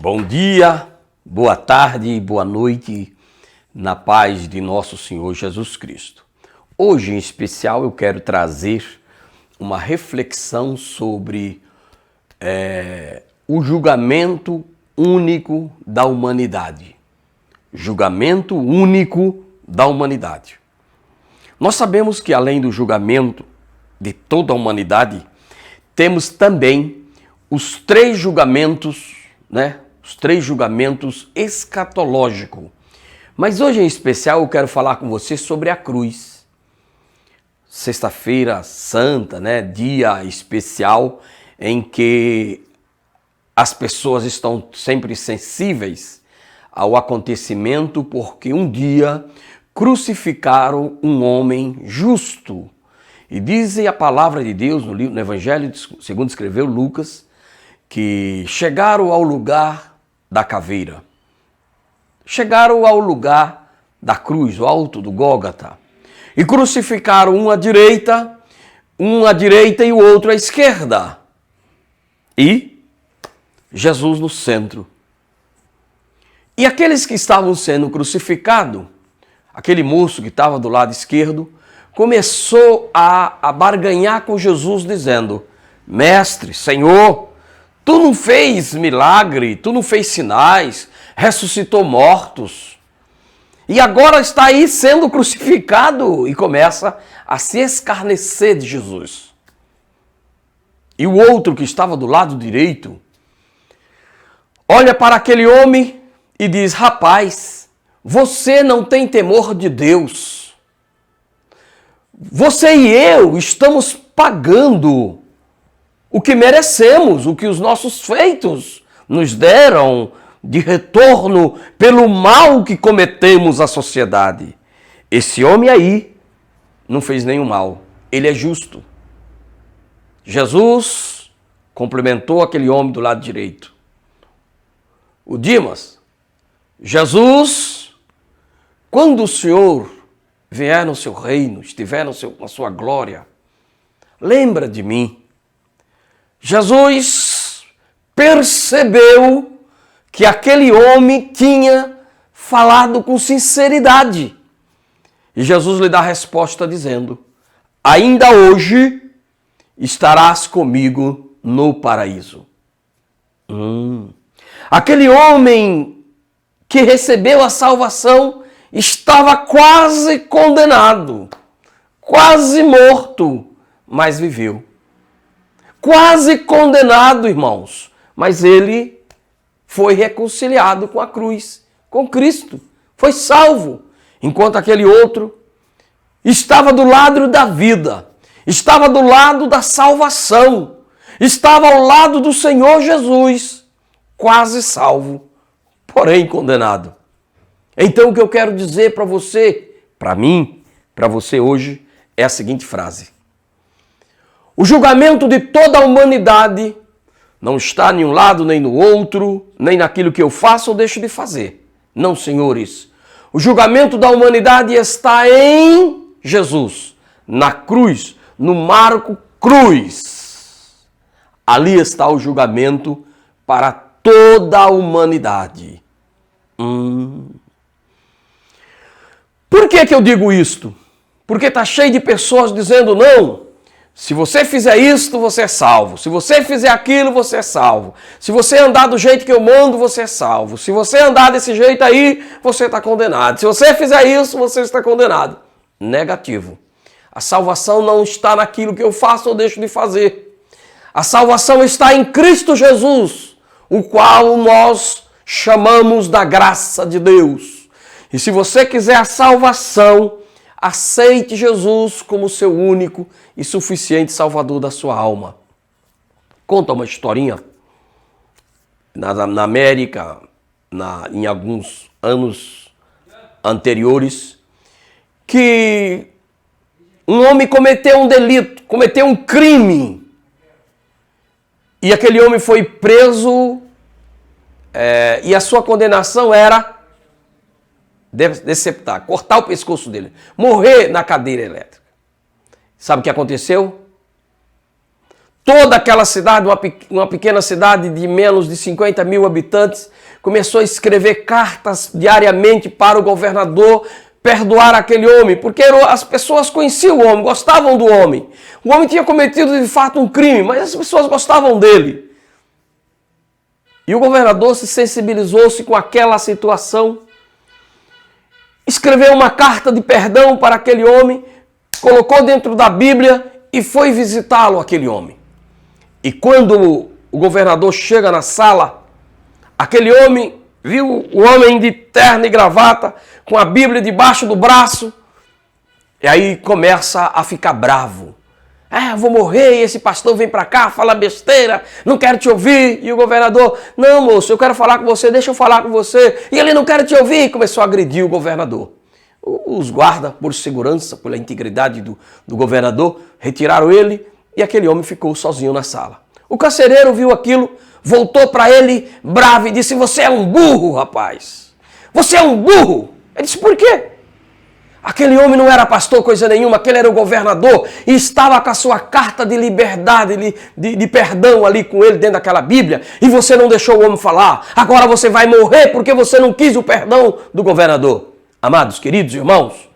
Bom dia, boa tarde e boa noite, na paz de nosso Senhor Jesus Cristo. Hoje, em especial, eu quero trazer uma reflexão sobre o julgamento único da humanidade. Julgamento único da humanidade. Nós sabemos que, além do julgamento de toda a humanidade, temos também os três julgamentos, Os três julgamentos escatológicos. Mas hoje, em especial, eu quero falar com você sobre a cruz. Sexta-feira Santa, Dia especial em que as pessoas estão sempre sensíveis ao acontecimento, porque um dia crucificaram um homem justo. E diz a palavra de Deus no Evangelho, segundo escreveu Lucas, que chegaram ao lugar da caveira. Chegaram ao lugar da cruz, o alto do Gólgota, e crucificaram um à direita e o outro à esquerda. E Jesus no centro. E aqueles que estavam sendo crucificados, aquele moço que estava do lado esquerdo, começou a barganhar com Jesus, dizendo: Mestre, Senhor, tu não fez milagre, tu não fez sinais, ressuscitou mortos. E agora está aí sendo crucificado, e começa a se escarnecer de Jesus. E o outro que estava do lado direito olha para aquele homem e diz: Rapaz, você não tem temor de Deus. Você e eu estamos pagando o que merecemos, o que os nossos feitos nos deram de retorno pelo mal que cometemos à sociedade. Esse homem aí não fez nenhum mal, ele é justo. Jesus cumprimentou aquele homem do lado direito. O Dimas: Jesus, quando o Senhor vier no seu reino, estiver na sua glória, lembra de mim. Jesus percebeu que aquele homem tinha falado com sinceridade. E Jesus lhe dá a resposta dizendo: Ainda hoje estarás comigo no paraíso. Aquele homem que recebeu a salvação estava quase condenado, quase morto, mas viveu. Quase condenado, irmãos, mas ele foi reconciliado com a cruz, com Cristo, foi salvo, enquanto aquele outro estava do lado da vida, estava do lado da salvação, estava ao lado do Senhor Jesus, quase salvo, porém condenado. Então o que eu quero dizer para você, para mim, para você hoje, é a seguinte frase: o julgamento de toda a humanidade não está nem um lado nem no outro, nem naquilo que eu faço ou deixo de fazer. Não, senhores. O julgamento da humanidade está em Jesus, na cruz, no marco cruz. Ali está o julgamento para toda a humanidade. Por que eu digo isto? Porque está cheio de pessoas dizendo: não, se você fizer isto, você é salvo. Se você fizer aquilo, você é salvo. Se você andar do jeito que eu mando, você é salvo. Se você andar desse jeito aí, você está condenado. Se você fizer isso, você está condenado. Negativo. A salvação não está naquilo que eu faço ou deixo de fazer. A salvação está em Cristo Jesus, o qual nós chamamos da graça de Deus. E se você quiser a salvação, aceite Jesus como seu único e suficiente Salvador da sua alma. Conta uma historinha. Na América, em alguns anos anteriores, que um homem cometeu um delito, cometeu um crime. E aquele homem foi preso e a sua condenação era deceptar, cortar o pescoço dele, morrer na cadeira elétrica. Sabe o que aconteceu? Toda aquela cidade, uma pequena cidade de menos de 50 mil habitantes, começou a escrever cartas diariamente para o governador perdoar aquele homem, porque as pessoas conheciam o homem, gostavam do homem. O homem tinha cometido de fato um crime, mas as pessoas gostavam dele. E o governador se sensibilizou-se com aquela situação, escreveu uma carta de perdão para aquele homem, colocou dentro da Bíblia e foi visitá-lo, aquele homem. E quando o governador chega na sala, aquele homem viu o homem de terno e gravata, com a Bíblia debaixo do braço, e aí começa a ficar bravo. Vou morrer, e esse pastor vem para cá, fala besteira, não quero te ouvir. E o governador, não moço, eu quero falar com você, deixa eu falar com você. E ele não quer te ouvir, e começou a agredir o governador. Os guardas, por segurança, pela integridade do governador, retiraram ele e aquele homem ficou sozinho na sala. O carcereiro viu aquilo, voltou para ele bravo e disse, você é um burro, rapaz. Você é um burro. Ele disse, por quê? Aquele homem não era pastor, coisa nenhuma, aquele era o governador e estava com a sua carta de liberdade, de perdão ali com ele dentro daquela Bíblia e você não deixou o homem falar. Agora você vai morrer porque você não quis o perdão do governador. Amados, queridos irmãos,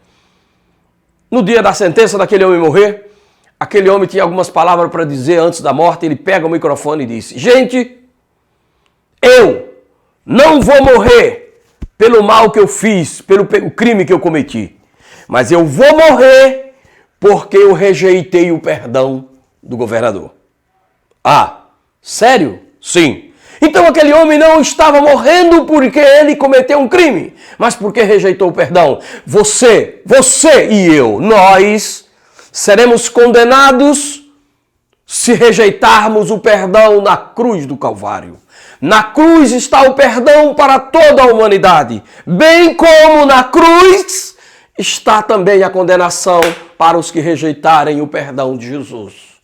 no dia da sentença daquele homem morrer, aquele homem tinha algumas palavras para dizer antes da morte, ele pega o microfone e disse, gente, eu não vou morrer pelo mal que eu fiz, pelo crime que eu cometi. Mas eu vou morrer porque eu rejeitei o perdão do governador. Ah, sério? Sim. Então aquele homem não estava morrendo porque ele cometeu um crime, mas porque rejeitou o perdão. Você e eu, nós seremos condenados se rejeitarmos o perdão na cruz do Calvário. Na cruz está o perdão para toda a humanidade, bem como na cruz está também a condenação para os que rejeitarem o perdão de Jesus.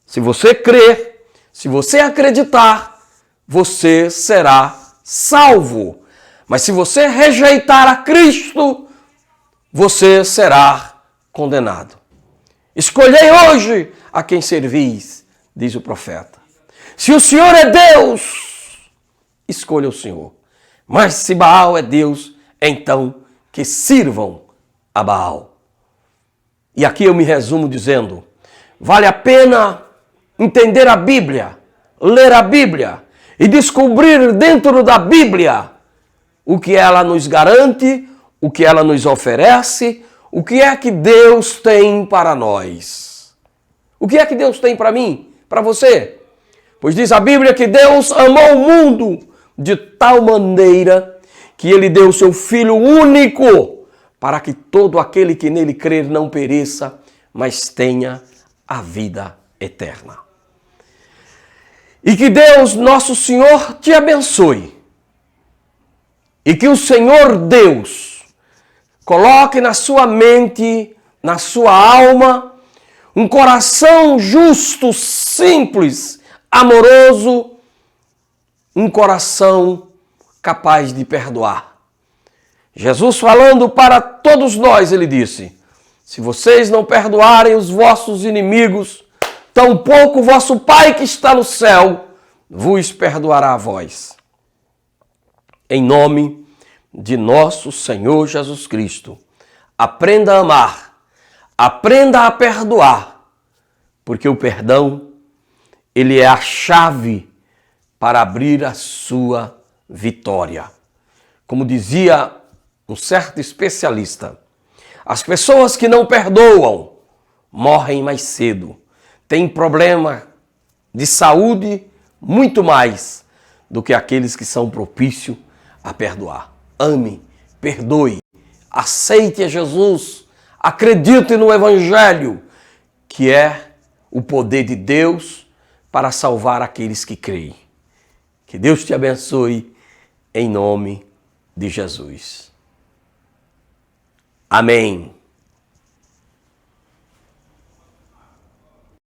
Se você crer, se você acreditar, você será salvo. Mas se você rejeitar a Cristo, você será condenado. Escolhei hoje a quem servis, diz o profeta. Se o Senhor é Deus, escolha o Senhor. Mas se Baal é Deus, então que sirvam a Baal. E aqui eu me resumo dizendo, vale a pena entender a Bíblia, ler a Bíblia e descobrir dentro da Bíblia o que ela nos garante, o que ela nos oferece, o que é que Deus tem para nós. O que é que Deus tem para mim, para você? Pois diz a Bíblia que Deus amou o mundo de tal maneira que Ele deu o seu Filho único para que todo aquele que nele crer não pereça, mas tenha a vida eterna. E que Deus, nosso Senhor, te abençoe. E que o Senhor Deus coloque na sua mente, na sua alma, um coração justo, simples, amoroso, um coração capaz de perdoar. Jesus falando para todos nós, ele disse, se vocês não perdoarem os vossos inimigos, tampouco o vosso Pai que está no céu vos perdoará a vós. Em nome de nosso Senhor Jesus Cristo, aprenda a amar, aprenda a perdoar, porque o perdão, ele é a chave para abrir a sua vitória. Como dizia um certo especialista, as pessoas que não perdoam morrem mais cedo. Tem problema de saúde muito mais do que aqueles que são propícios a perdoar. Ame, perdoe, aceite a Jesus, acredite no Evangelho, que é o poder de Deus para salvar aqueles que creem. Que Deus te abençoe em nome de Jesus. Amém.